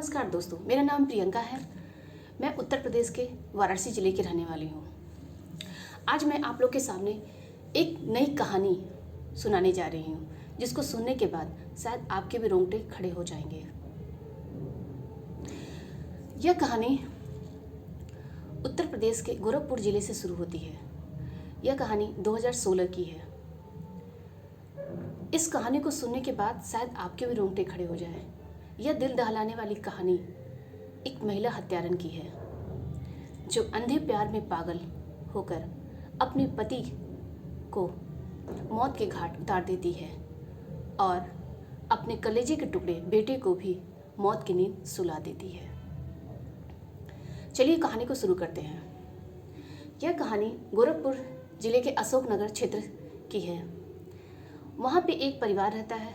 नमस्कार दोस्तों, मेरा नाम प्रियंका है। मैं उत्तर प्रदेश के वाराणसी ज़िले की रहने वाली हूँ। आज मैं आप लोग के सामने एक नई कहानी सुनाने जा रही हूँ, जिसको सुनने के बाद शायद आपके भी रोंगटे खड़े हो जाएंगे। यह कहानी उत्तर प्रदेश के गोरखपुर ज़िले से शुरू होती है। यह कहानी 2016 की है। इस कहानी को सुनने के बाद शायद आपके भी रोंगटे खड़े हो जाएं। यह दिल दहलाने वाली कहानी एक महिला हत्यारन की है, जो अंधे प्यार में पागल होकर अपने पति को मौत के घाट उतार देती है और अपने कलेजे के टुकड़े बेटे को भी मौत की नींद सुला देती है। चलिए कहानी को शुरू करते हैं। यह कहानी गोरखपुर जिले के अशोकनगर क्षेत्र की है। वहाँ पे एक परिवार रहता है।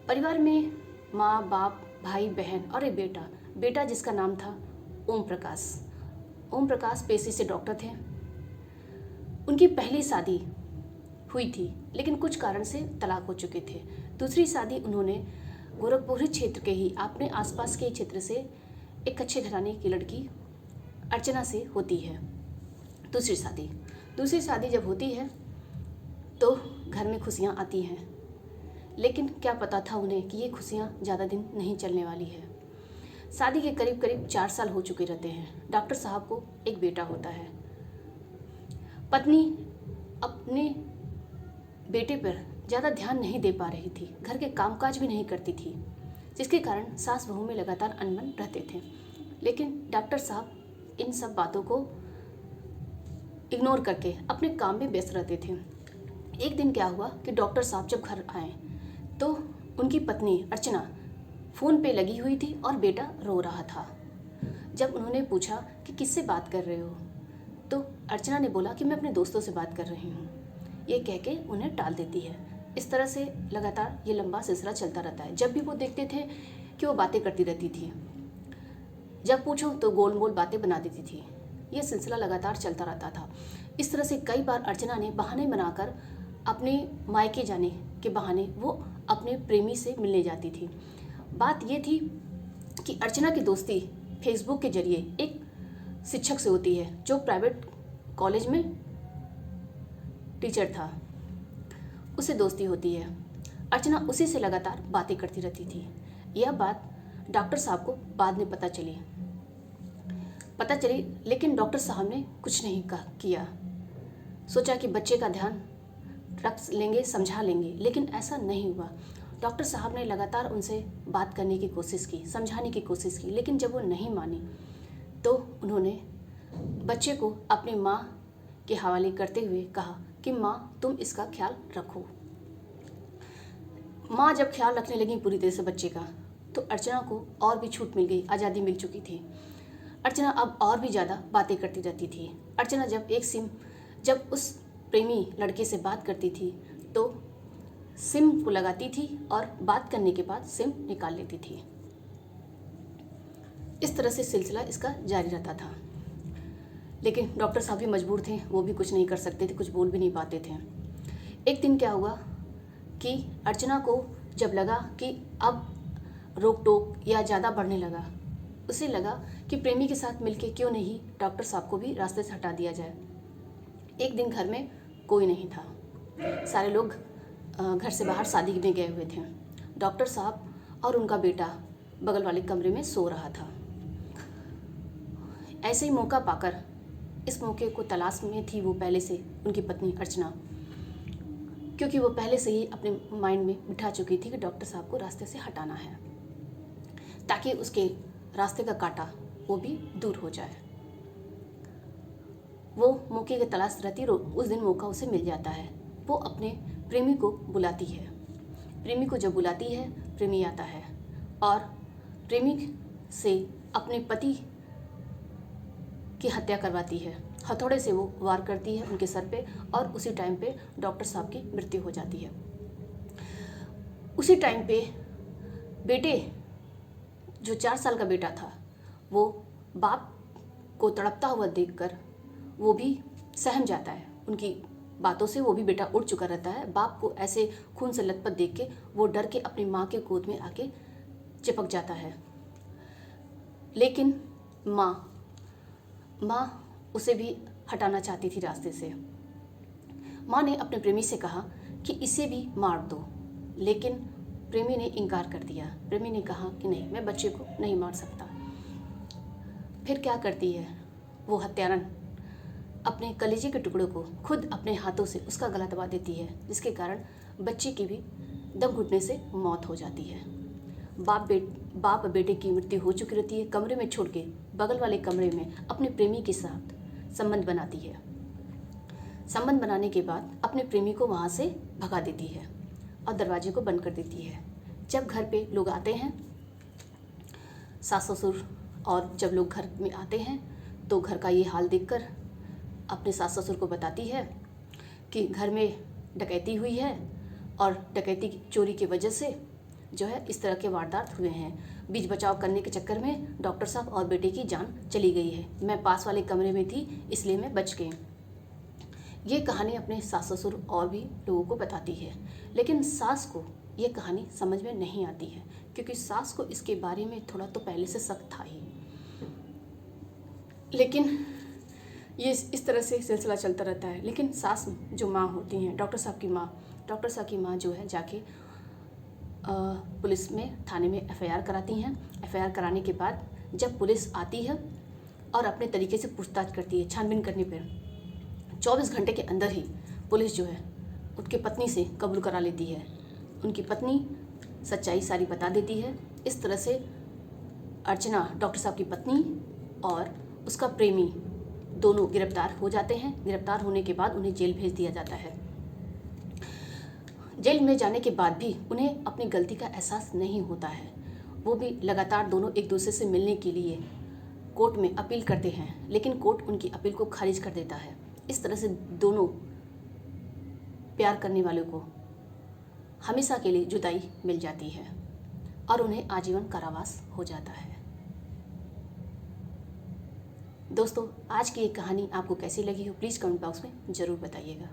परिवार में माँ, बाप, भाई, बहन और एक बेटा जिसका नाम था ओम प्रकाश। ओम प्रकाश पेशे से डॉक्टर थे। उनकी पहली शादी हुई थी, लेकिन कुछ कारण से तलाक हो चुके थे। दूसरी शादी उन्होंने गोरखपुर क्षेत्र के ही अपने आसपास के क्षेत्र से एक अच्छे घराने की लड़की अर्चना से होती है। दूसरी शादी जब होती है तो घर में खुशियाँ आती हैं, लेकिन क्या पता था उन्हें कि ये खुशियाँ ज़्यादा दिन नहीं चलने वाली है। शादी के करीब 4 साल हो चुके रहते हैं। डॉक्टर साहब को एक बेटा होता है। पत्नी अपने बेटे पर ज़्यादा ध्यान नहीं दे पा रही थी, घर के कामकाज भी नहीं करती थी, जिसके कारण सास बहू में लगातार अनबन रहते थे। लेकिन डॉक्टर साहब इन सब बातों को इग्नोर करके अपने काम में व्यस्त रहते थे। एक दिन क्या हुआ कि डॉक्टर साहब जब घर आए तो उनकी पत्नी अर्चना फ़ोन पे लगी हुई थी और बेटा रो रहा था। जब उन्होंने पूछा कि किससे बात कर रहे हो, तो अर्चना ने बोला कि मैं अपने दोस्तों से बात कर रही हूँ। ये कह के उन्हें टाल देती है। इस तरह से लगातार ये लंबा सिलसिला चलता रहता है। जब भी वो देखते थे कि वो बातें करती रहती थी, जब पूछो तो गोल मोल बातें बना देती थी। ये सिलसिला लगातार चलता रहता था। इस तरह से कई बार अर्चना ने बहाने बनाकर अपने मायके जाने के बहाने वो अपने प्रेमी से मिलने जाती थी। बात ये थी कि अर्चना की दोस्ती फेसबुक के जरिए एक शिक्षक से होती है, जो प्राइवेट कॉलेज में टीचर था। उससे दोस्ती होती है। अर्चना उसी से लगातार बातें करती रहती थी। यह बात डॉक्टर साहब को बाद में पता चली, लेकिन डॉक्टर साहब ने कुछ नहीं किया। सोचा कि बच्चे का ध्यान रख लेंगे, समझा लेंगे, लेकिन ऐसा नहीं हुआ। डॉक्टर साहब ने लगातार उनसे बात करने की कोशिश की, समझाने की कोशिश की, लेकिन जब वो नहीं मानी तो उन्होंने बच्चे को अपनी माँ के हवाले करते हुए कहा कि माँ तुम इसका ख्याल रखो। माँ जब ख्याल रखने लगी पूरी तरह से बच्चे का, तो अर्चना को और भी छूट मिल गई, आज़ादी मिल चुकी थी। अर्चना अब और भी ज़्यादा बातें करती रहती थी। अर्चना जब उस प्रेमी लड़के से बात करती थी तो सिम को लगाती थी और बात करने के बाद सिम निकाल लेती थी। इस तरह से सिलसिला इसका जारी रहता था। लेकिन डॉक्टर साहब भी मजबूर थे, वो भी कुछ नहीं कर सकते थे, कुछ बोल भी नहीं पाते थे। एक दिन क्या हुआ कि अर्चना को जब लगा कि अब रोक टोक या ज़्यादा बढ़ने लगा, उसे लगा कि प्रेमी के साथ मिलके क्यों नहीं डॉक्टर साहब को भी रास्ते से हटा दिया जाए। एक दिन घर में कोई नहीं था, सारे लोग घर से बाहर शादी में गए हुए थे। डॉक्टर साहब और उनका बेटा बगल वाले कमरे में सो रहा था। ऐसे ही मौका पाकर, इस मौके को तलाश में थी वो पहले से उनकी पत्नी अर्चना, क्योंकि वो पहले से ही अपने माइंड में बिठा चुकी थी कि डॉक्टर साहब को रास्ते से हटाना है, ताकि उसके रास्ते का कांटा वो भी दूर हो जाए। वो मौके की तलाश रहती, उस दिन मौका उसे मिल जाता है। वो अपने प्रेमी को बुलाती है। प्रेमी को जब बुलाती है, प्रेमी आता है और प्रेमी से अपने पति की हत्या करवाती है। हथौड़े से वो वार करती है उनके सर पे और उसी टाइम पे डॉक्टर साहब की मृत्यु हो जाती है। उसी टाइम पे बेटे, जो 4 साल का बेटा था, वो बाप को तड़पता हुआ देखकर वो भी सहम जाता है। उनकी बातों से वो भी बेटा उड़ चुका रहता है। बाप को ऐसे खून से लथपथ देख के वो डर के अपनी माँ के गोद में आके चिपक जाता है। लेकिन माँ उसे भी हटाना चाहती थी रास्ते से। माँ ने अपने प्रेमी से कहा कि इसे भी मार दो, लेकिन प्रेमी ने इनकार कर दिया। प्रेमी ने कहा कि नहीं, मैं बच्चे को नहीं मार सकता। फिर क्या करती है वो हत्यारन, अपने कलेजे के टुकड़ों को खुद अपने हाथों से उसका गला दबा देती है, जिसके कारण बच्चे की भी दम घुटने से मौत हो जाती है। बाप बेटे की मृत्यु हो चुकी रहती है। कमरे में छोड़ के बगल वाले कमरे में अपने प्रेमी के साथ संबंध बनाती है। संबंध बनाने के बाद अपने प्रेमी को वहाँ से भगा देती है और दरवाजे को बंद कर देती है। जब घर पे लोग आते हैं, सास ससुर, और जब लोग घर में आते हैं तो घर का ये हाल देखकर अपने सास ससुर को बताती है कि घर में डकैती हुई है और डकैती चोरी की वजह से जो है इस तरह के वारदात हुए हैं। बीच बचाव करने के चक्कर में डॉक्टर साहब और बेटे की जान चली गई है। मैं पास वाले कमरे में थी, इसलिए मैं बच गई। ये कहानी अपने सास ससुर और भी लोगों को बताती है, लेकिन सास को ये कहानी समझ में नहीं आती है, क्योंकि सास को इसके बारे में थोड़ा तो पहले से शक था ही। लेकिन ये इस तरह से सिलसिला चलता रहता है। लेकिन सास जो माँ होती हैं, डॉक्टर साहब की माँ जो है जाके पुलिस में, थाने में एफआईआर कराती हैं। एफआईआर कराने के बाद जब पुलिस आती है और अपने तरीके से पूछताछ करती है, छानबीन करने पर 24 घंटे के अंदर ही पुलिस जो है उनकी पत्नी से कबूल करा लेती है। उनकी पत्नी सच्चाई सारी बता देती है। इस तरह से अर्चना, डॉक्टर साहब की पत्नी, और उसका प्रेमी दोनों गिरफ्तार हो जाते हैं। गिरफ्तार होने के बाद उन्हें जेल भेज दिया जाता है। जेल में जाने के बाद भी उन्हें अपनी गलती का एहसास नहीं होता है। वो भी लगातार दोनों एक दूसरे से मिलने के लिए कोर्ट में अपील करते हैं, लेकिन कोर्ट उनकी अपील को खारिज कर देता है। इस तरह से दोनों प्यार करने वालों को हमेशा के लिए जुदाई मिल जाती है और उन्हें आजीवन कारावास हो जाता है। दोस्तों, आज की ये कहानी आपको कैसी लगी हो प्लीज़ कमेंट बॉक्स में ज़रूर बताइएगा।